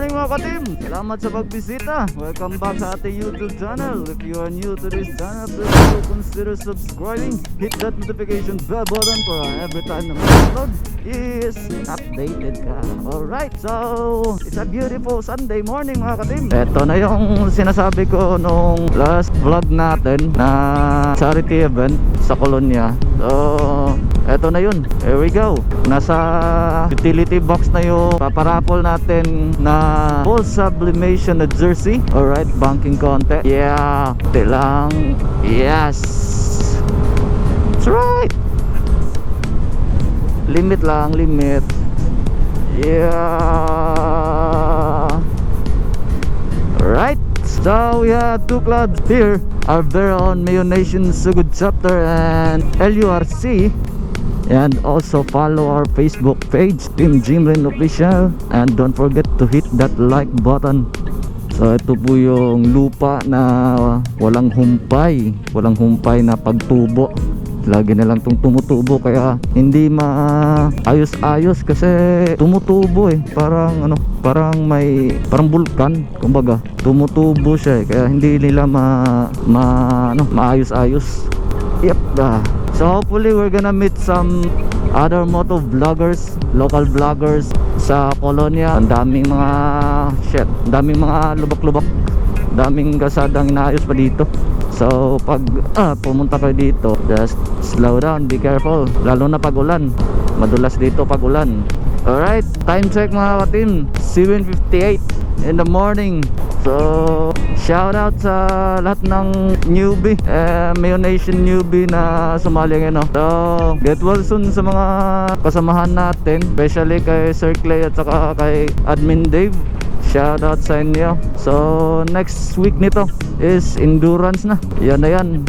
morning mga ka-team! Salamat sa pagbisita! Welcome back sa ating YouTube channel. If you are new to this channel, please do consider subscribing. Hit that notification bell button for every time na mag-upload is updated ka. Alright, so it's a beautiful Sunday morning mga ka-team. Ito na yung sinasabi ko nung last vlog natin na charity event sa Colonya. So eto na yun, here we go. Nasa utility box na yung paparapol natin na full sublimation na jersey. Alright, banking konti. Yeah, lang. Yes, that's right. Limit lang, limit. Yeah. Right. So we have two clubs here. Our very own Mayo Nation Sugod Chapter and LURC. And also follow our Facebook page, Team Jameleen Official. And don't forget to hit that like button. So ito po yung lupa na walang humpay. Walang humpay na pagtubo. Lagi na lang itong tumutubo, kaya hindi maayos-ayos kasi tumutubo eh. Parang ano, parang bulkan, kumbaga. Tumutubo siya eh, kaya hindi nila maayos-ayos. Yep. So hopefully we're gonna meet some other moto vloggers, local vloggers sa Colonya. Ang daming daming mga lubak-lubak, daming kasadang inaayos pa dito. So pag pumunta kayo dito, just slow down, be careful, lalo na pag ulan. Madulas dito pag ulan. Alright, time check mga ka-team, 7:58 in the morning. So shout out sa lahat ng newbie, Mayo Nation newbie na sumali ngayon. So get well soon sa mga kasamahan natin, especially kay Sir Clay at saka kay Admin Dave. Shout out sa inyo. So next week nito is endurance na. Yan na yan.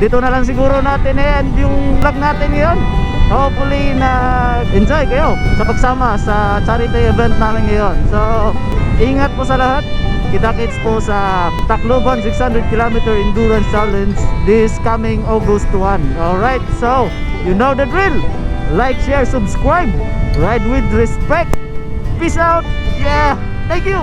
Dito na lang siguro natin end yung vlog natin ngayon. Hopefully na enjoy kayo sa pagsama sa charity event namin ngayon. So ingat po sa lahat. Kita-kits po sa Tacloban 600 km Endurance Challenge this coming August 1. Alright, so you know the drill. Like, share, subscribe. Ride with respect. Peace out. Yeah, thank you.